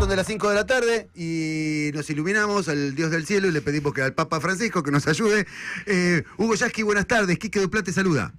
son de las 5 de la tarde y nos iluminamos al Dios del cielo y le pedimos que al Papa Francisco que nos ayude. Hugo Yasky, buenas tardes. Quique Duplat te saluda.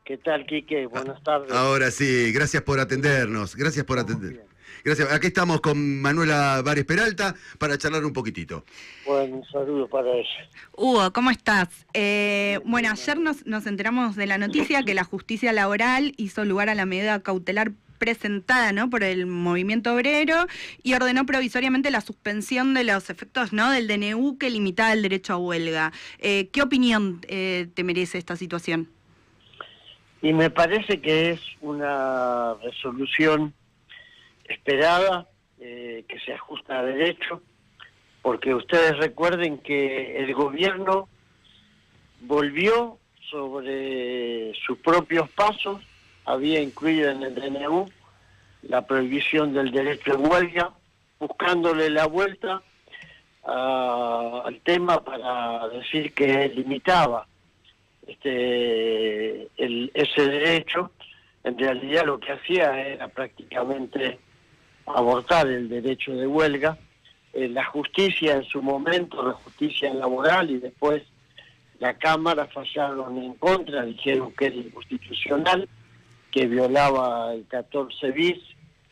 ¿Qué tal, Quique? Buenas tardes. Ahora sí, gracias por atendernos. Gracias por atender. Gracias. Aquí estamos con Manuela Vares Peralta para charlar un poquitito. Bueno, un saludo para ella. Hugo, ¿cómo estás? Bueno, ayer nos enteramos de la noticia que la justicia laboral hizo lugar a la medida cautelar presentada, ¿no?, por el movimiento obrero y ordenó provisoriamente la suspensión de los efectos, ¿no?, del DNU que limitaba el derecho a huelga. ¿Qué opinión te merece esta situación? Y me parece que es una resolución esperada, que se ajusta a derecho, porque ustedes recuerden que el gobierno volvió sobre sus propios pasos, había incluido en el DNU la prohibición del derecho a huelga, buscándole la vuelta al tema para decir que limitaba ese derecho. En realidad lo que hacía era prácticamente abortar el derecho de huelga. La justicia en su momento, la justicia laboral y después la Cámara fallaron en contra, dijeron que era inconstitucional, que violaba el 14 bis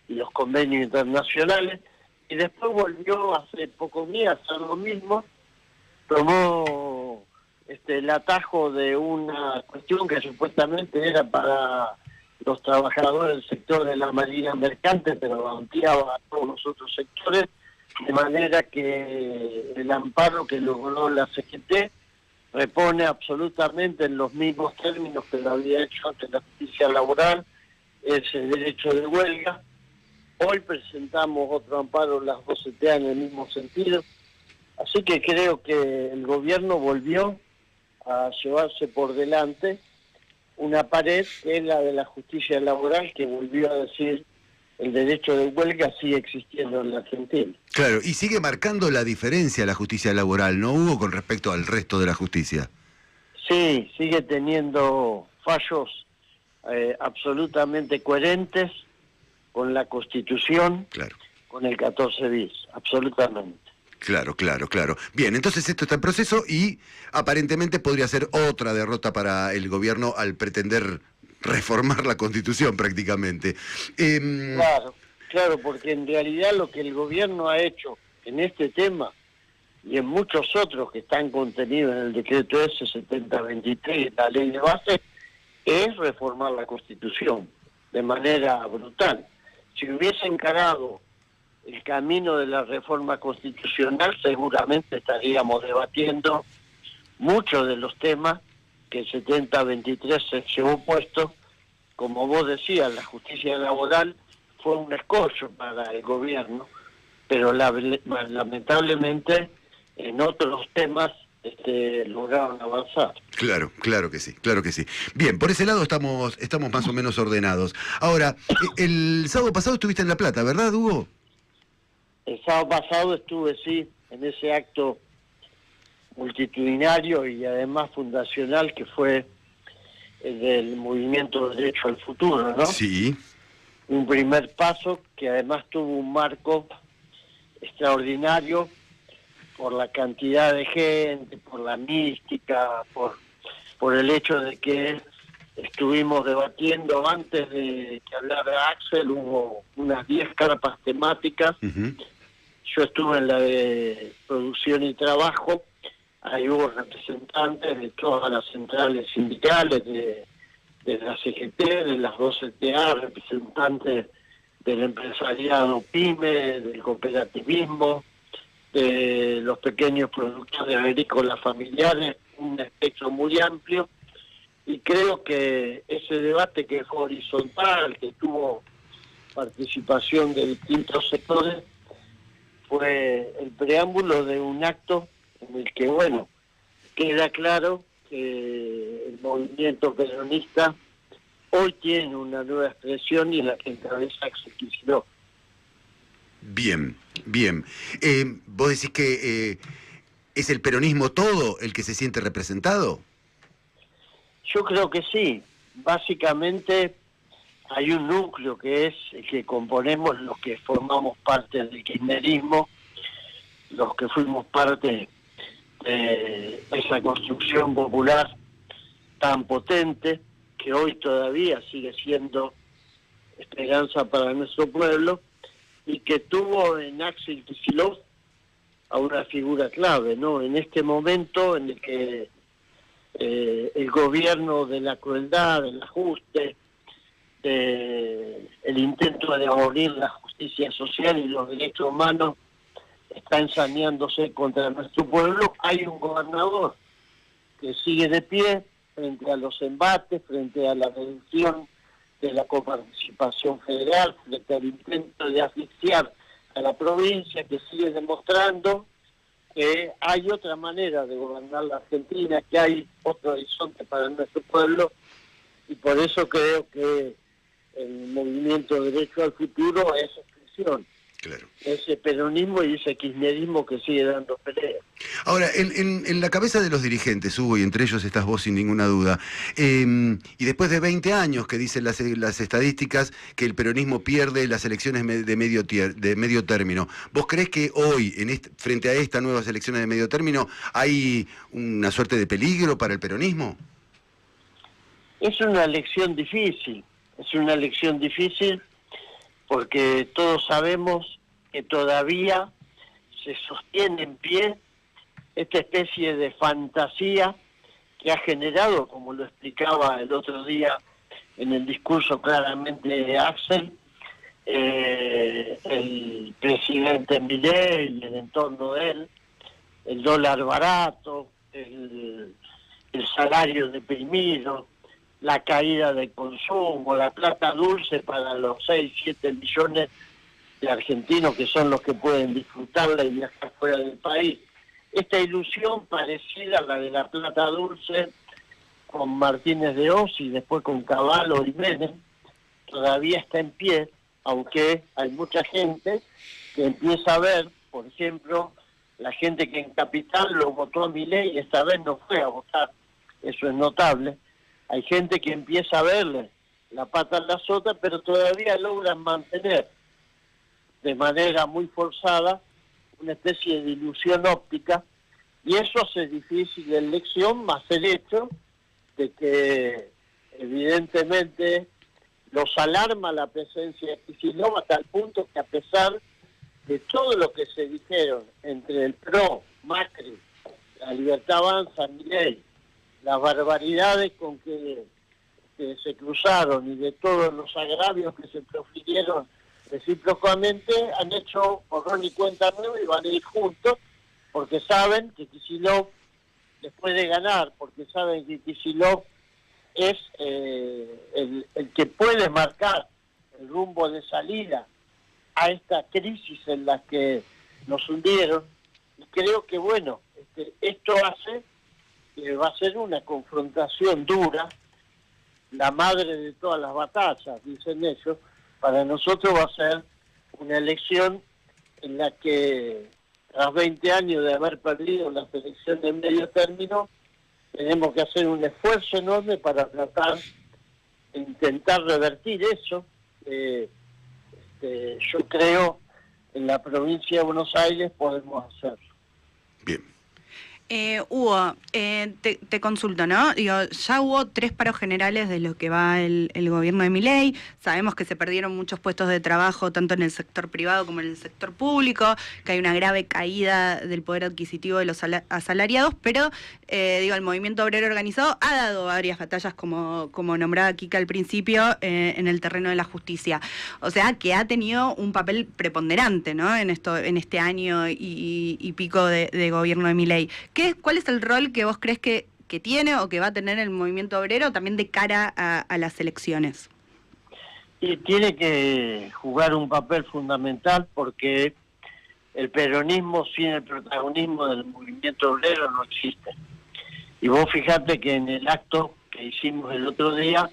y los convenios internacionales, y después volvió hace pocos días a hacer lo mismo, tomó el atajo de una cuestión que supuestamente era para los trabajadores del sector de la marina mercante, pero ampliaba a todos los otros sectores, de manera que el amparo que logró la CGT repone absolutamente en los mismos términos que lo había hecho ante la justicia laboral ese derecho de huelga. Hoy presentamos otro amparo, las dos CTA, en el mismo sentido. Así que creo que el gobierno volvió a llevarse por delante una pared que es la de la justicia laboral, que volvió a decir el derecho de huelga sigue existiendo en la Argentina. Claro, y sigue marcando la diferencia la justicia laboral, ¿no, Hugo, con respecto al resto de la justicia? Sí, sigue teniendo fallos absolutamente coherentes con la Constitución, claro, con el 14 bis, absolutamente. Claro. Bien, entonces esto está en proceso y aparentemente podría ser otra derrota para el gobierno al pretender reformar la Constitución prácticamente. Claro, porque en realidad lo que el gobierno ha hecho en este tema y en muchos otros que están contenidos en el decreto S 7023, la ley de base, es reformar la Constitución de manera brutal. Si hubiese encarado el camino de la reforma constitucional, seguramente estaríamos debatiendo muchos de los temas que el 7023 se llevó puesto. Como vos decías, la justicia laboral fue un escollo para el gobierno, pero lamentablemente en otros temas lograron avanzar. Claro que sí. Bien, por ese lado estamos más o menos ordenados. Ahora, el sábado pasado estuviste en La Plata, ¿verdad, Hugo? El sábado pasado estuve, sí, en ese acto multitudinario y además fundacional que fue el del Movimiento de Derecho al Futuro, ¿no? Sí. Un primer paso que además tuvo un marco extraordinario por la cantidad de gente, por la mística, por el hecho de que estuvimos debatiendo antes de que hablara Axel, hubo unas 10 carpas temáticas. Uh-huh. Yo estuve en la de producción y trabajo, ahí hubo representantes de todas las centrales sindicales, de la CGT, de las dos CTA, representantes del empresariado PYME, del cooperativismo, de los pequeños productores agrícolas familiares, un espectro muy amplio, y creo que ese debate que fue horizontal, que tuvo participación de distintos sectores, fue el preámbulo de un acto en el que, bueno, queda claro que el movimiento peronista hoy tiene una nueva expresión y es la que encabeza Axel Kicillof. Bien. ¿Vos decís que es el peronismo todo el que se siente representado? Yo creo que sí. Básicamente hay un núcleo que es el que componemos los que formamos parte del kirchnerismo, los que fuimos parte de esa construcción popular tan potente, que hoy todavía sigue siendo esperanza para nuestro pueblo, y que tuvo en Axel Kicillof a una figura clave, ¿no? En este momento en el que el gobierno de la crueldad, del ajuste, el intento de abolir la justicia social y los derechos humanos está ensañándose contra nuestro pueblo, hay un gobernador que sigue de pie frente a los embates, frente a la reducción de la coparticipación federal, frente al intento de asfixiar a la provincia, que sigue demostrando que hay otra manera de gobernar la Argentina, que hay otro horizonte para nuestro pueblo, y por eso creo que el movimiento Derecho al Futuro es expresión. Claro. Ese peronismo y ese kirchnerismo que sigue dando pelea. Ahora, en la cabeza de los dirigentes, Hugo, y entre ellos estás vos sin ninguna duda, y después de 20 años que dicen las estadísticas que el peronismo pierde las elecciones de medio término, ¿vos creés que hoy, frente a estas nuevas elecciones de medio término, hay una suerte de peligro para el peronismo? Es una elección difícil, porque todos sabemos que todavía se sostiene en pie esta especie de fantasía que ha generado, como lo explicaba el otro día en el discurso claramente de Axel, el presidente Milei y el entorno de él, el dólar barato, el salario deprimido, la caída del consumo, la plata dulce para los 6, 7 millones de argentinos que son los que pueden disfrutarla y viajar fuera del país. Esta ilusión parecida a la de la plata dulce con Martínez de Oz y después con Cavallo y Menem, todavía está en pie, aunque hay mucha gente que empieza a ver, por ejemplo, la gente que en Capital lo votó a Milei y esta vez no fue a votar, eso es notable. Hay gente que empieza a verle la pata en la sota, pero todavía logran mantener de manera muy forzada una especie de ilusión óptica, y eso hace difícil la elección, más el hecho de que evidentemente los alarma la presencia de Kicillof hasta el punto que, a pesar de todo lo que se dijeron entre el PRO, Macri, la Libertad Avanza, Milei, las barbaridades con que se cruzaron y de todos los agravios que se profirieron recíprocamente, han hecho borrón y cuenta nueva y van a ir juntos, porque saben que Kicillof les puede ganar, porque saben que Kicillof es el que puede marcar el rumbo de salida a esta crisis en la que nos hundieron. Y creo que, bueno, esto hace que va a ser una confrontación dura, la madre de todas las batallas, dicen ellos. Para nosotros va a ser una elección en la que, tras 20 años de haber perdido las elecciones de medio término, tenemos que hacer un esfuerzo enorme para tratar de intentar revertir eso. Yo creo en la provincia de Buenos Aires podemos hacerlo. Bien. Hugo, te consulto, ¿no? Digo, ya hubo 3 paros generales de lo que va el gobierno de Milei. Sabemos que se perdieron muchos puestos de trabajo, tanto en el sector privado como en el sector público, que hay una grave caída del poder adquisitivo de los asalariados, pero, el movimiento obrero organizado ha dado varias batallas, como nombraba Kika al principio, en el terreno de la justicia. O sea, que ha tenido un papel preponderante, ¿no? En este año y pico de gobierno de Milei. ¿Cuál es el rol que vos crees que tiene o que va a tener el movimiento obrero también de cara a las elecciones? Y tiene que jugar un papel fundamental, porque el peronismo sin el protagonismo del movimiento obrero no existe. Y vos fijate que en el acto que hicimos el otro día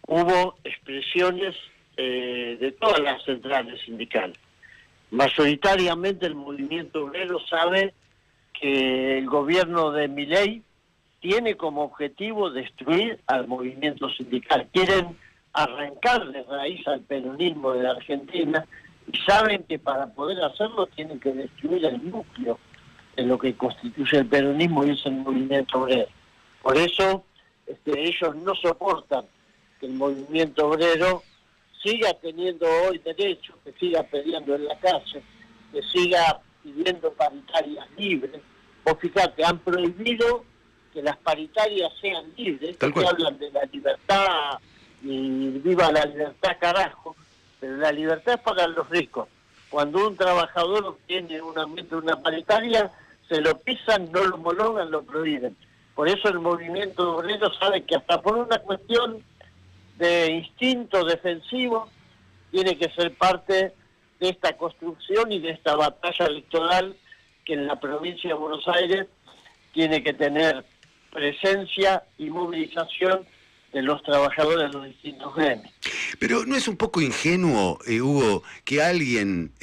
hubo expresiones de todas las centrales sindicales. Mayoritariamente el movimiento obrero sabe que el gobierno de Milei tiene como objetivo destruir al movimiento sindical. Quieren arrancar de raíz al peronismo de la Argentina, y saben que para poder hacerlo tienen que destruir el núcleo de lo que constituye el peronismo, y es el movimiento obrero. Por eso ellos no soportan que el movimiento obrero siga teniendo hoy derechos, que siga peleando en la calle, que siga pidiendo paritarias libres. Vos fíjate, han prohibido que las paritarias sean libres, porque hablan de la libertad y viva la libertad, carajo, pero la libertad es para los ricos. Cuando un trabajador obtiene una paritaria, se lo pisan, no lo homologan, lo prohíben. Por eso el movimiento obrero sabe que hasta por una cuestión de instinto defensivo tiene que ser parte de esta construcción y de esta batalla electoral que en la provincia de Buenos Aires tiene que tener presencia y movilización de los trabajadores de los distintos gremios. Pero ¿no es un poco ingenuo, Hugo, que alguien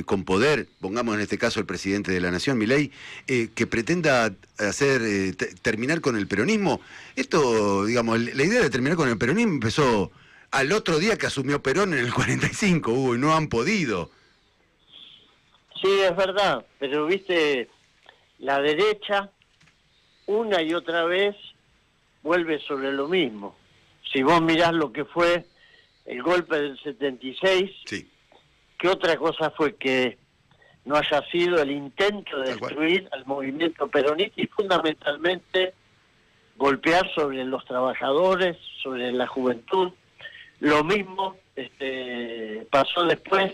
con poder, pongamos en este caso el presidente de la Nación, Milei, que pretenda terminar con el peronismo? Esto, digamos, la idea de terminar con el peronismo empezó al otro día que asumió Perón en el 45, Hugo, y no han podido. Sí, es verdad, pero viste, la derecha una y otra vez vuelve sobre lo mismo. Si vos mirás lo que fue el golpe del 76, sí. ¿Qué otra cosa fue que no haya sido el intento de destruir al movimiento peronista y fundamentalmente golpear sobre los trabajadores, sobre la juventud? Lo mismo pasó después,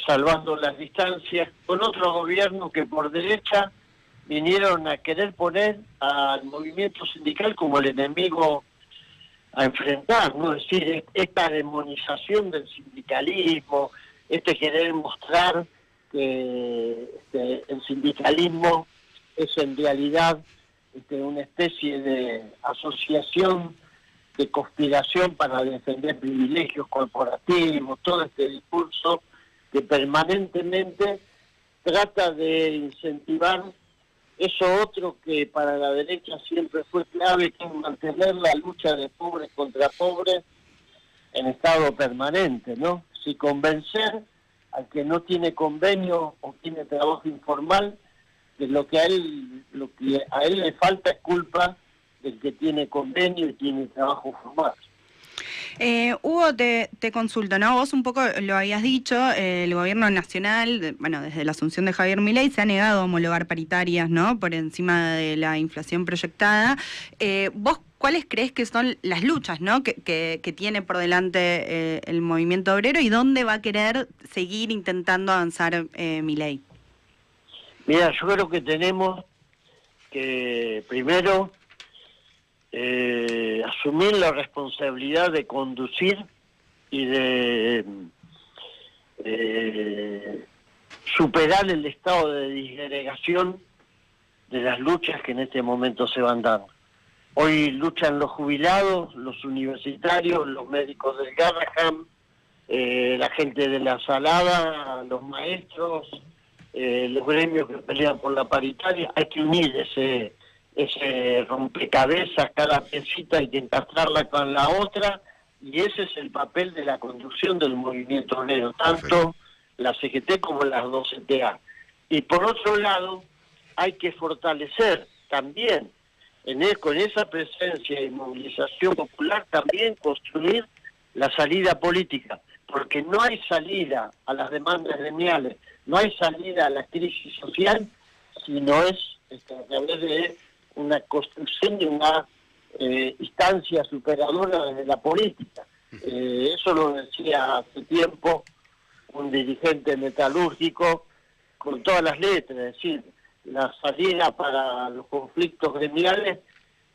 salvando las distancias, con otro gobierno que por derecha vinieron a querer poner al movimiento sindical como el enemigo a enfrentar, ¿no? Es decir, esta demonización del sindicalismo, querer mostrar que el sindicalismo es en realidad una especie de asociación de conspiración para defender privilegios corporativos, todo este discurso que permanentemente trata de incentivar eso otro que para la derecha siempre fue clave, que es mantener la lucha de pobres contra pobres en estado permanente, ¿no? Si convencer al que no tiene convenio o tiene trabajo informal, que lo que a él le falta es culpa del que tiene convenio y tiene trabajo formal. Hugo, te consulto, ¿no? Vos un poco lo habías dicho, el gobierno nacional, bueno, desde la asunción de Javier Milei se ha negado a homologar paritarias, ¿no? Por encima de la inflación proyectada. ¿Vos cuáles crees que son las luchas, ¿no? que tiene por delante el movimiento obrero y dónde va a querer seguir intentando avanzar Milei? Mira, yo creo que tenemos que primero asumir la responsabilidad de conducir y de superar el estado de disgregación de las luchas que en este momento se van dando. Hoy luchan los jubilados, los universitarios, los médicos del Garrahan, la gente de la Salada, los maestros, los gremios que pelean por la paritaria. Hay que unir ese rompecabezas, cada piecita hay que encastrarla con la otra, y ese es el papel de la conducción del movimiento obrero, tanto la CGT como las dos CTA. Y por otro lado, hay que fortalecer también, con esa presencia y movilización popular, también construir la salida política, porque no hay salida a las demandas gremiales, no hay salida a la crisis social, si no es a través de una construcción de una instancia superadora de la política. Eso lo decía hace tiempo un dirigente metalúrgico con todas las letras, es decir, la salida para los conflictos gremiales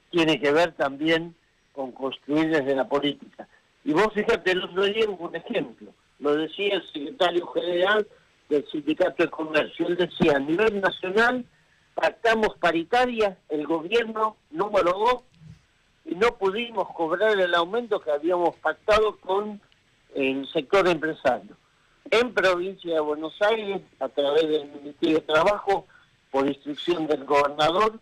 tiene que ver también con construir desde la política. Y vos fíjate, el otro día un ejemplo, lo decía el secretario general del Sindicato de Comercio, él decía, a nivel nacional pactamos paritarias, el gobierno no homologó y no pudimos cobrar el aumento que habíamos pactado con el sector empresario. En provincia de Buenos Aires, a través del Ministerio de Trabajo, por instrucción del gobernador,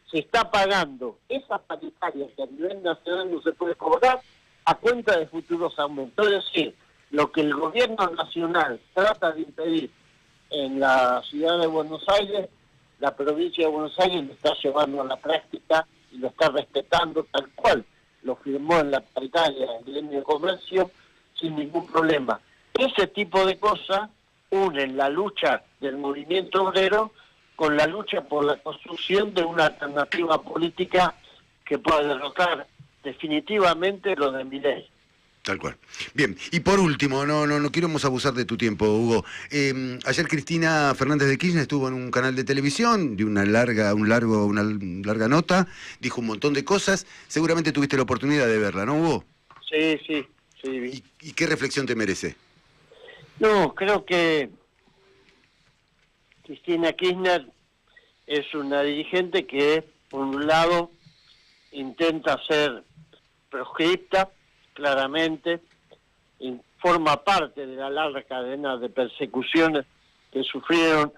se está pagando esas paritarias que a nivel nacional no se puede cobrar, a cuenta de futuros aumentos. Es decir, lo que el gobierno nacional trata de impedir en la ciudad de Buenos Aires, la provincia de Buenos Aires lo está llevando a la práctica y lo está respetando tal cual lo firmó en la paritaria del gremio de comercio sin ningún problema. Ese tipo de cosas unen la lucha del movimiento obrero con la lucha por la construcción de una alternativa política que pueda derrotar definitivamente lo de Milei. Tal cual. Bien, y por último, no queremos abusar de tu tiempo, Hugo. Ayer Cristina Fernández de Kirchner estuvo en un canal de televisión, de una larga nota, dijo un montón de cosas. Seguramente tuviste la oportunidad de verla, ¿no, Hugo? Sí. ¿Y qué reflexión te merece? No, creo que Cristina Kirchner es una dirigente que, por un lado, intenta ser proscripta, claramente, y forma parte de la larga cadena de persecuciones que sufrieron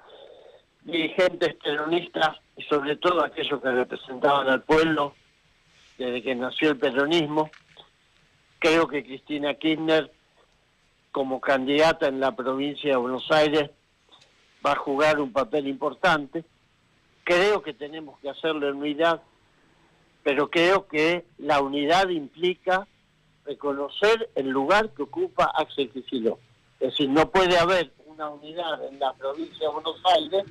dirigentes peronistas y sobre todo aquellos que representaban al pueblo desde que nació el peronismo. Creo que Cristina Kirchner, como candidata en la provincia de Buenos Aires, va a jugar un papel importante. Creo que tenemos que hacerlo en unidad, pero creo que la unidad implica reconocer el lugar que ocupa Axel Kicillof. Es decir, no puede haber una unidad en la provincia de Buenos Aires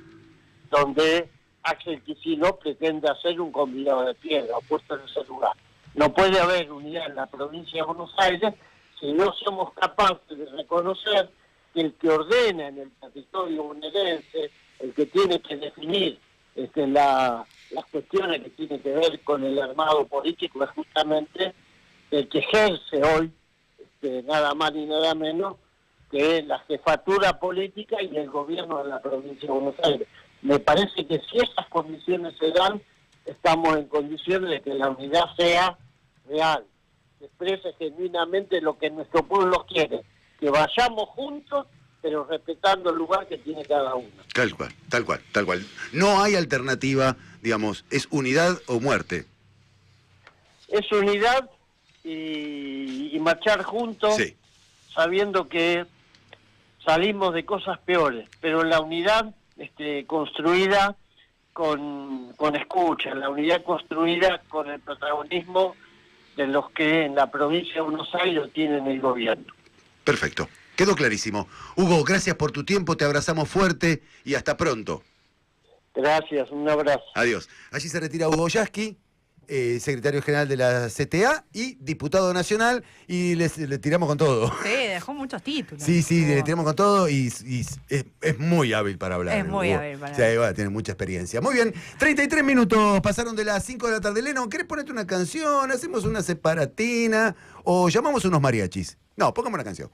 donde Axel Kicillof pretenda ser un convidado de piedra o puesto en ese lugar. No puede haber unidad en la provincia de Buenos Aires si no somos capaces de reconocer que el que ordena en el territorio bonaerense, el que tiene que definir las cuestiones que tienen que ver con el armado político, es justamente el que ejerce hoy, nada más ni nada menos, que la jefatura política y el gobierno de la provincia de Buenos Aires. Me parece que si esas condiciones se dan, estamos en condiciones de que la unidad sea real, que exprese genuinamente lo que nuestro pueblo quiere, que vayamos juntos, pero respetando el lugar que tiene cada uno. Tal cual. No hay alternativa, digamos, es unidad o muerte. Es unidad y marchar juntos, sí, sabiendo que salimos de cosas peores, pero la unidad construida con escucha, la unidad construida con el protagonismo de los que en la provincia de Buenos Aires tienen el gobierno. Perfecto, quedó clarísimo. Hugo, gracias por tu tiempo, te abrazamos fuerte y hasta pronto. Gracias, un abrazo. Adiós. Allí se retira Hugo Yasky, secretario general de la CTA y diputado nacional, y le tiramos con todo. Sí, dejó muchos títulos. Sí, le tiramos con todo y es muy hábil para hablar. Es muy hábil para hablar. Bueno, tiene mucha experiencia. Muy bien, 33 minutos pasaron de las 5 de la tarde. Leno, ¿querés ponerte una canción? ¿Hacemos una separatina? ¿O llamamos unos mariachis? No, pongamos una canción.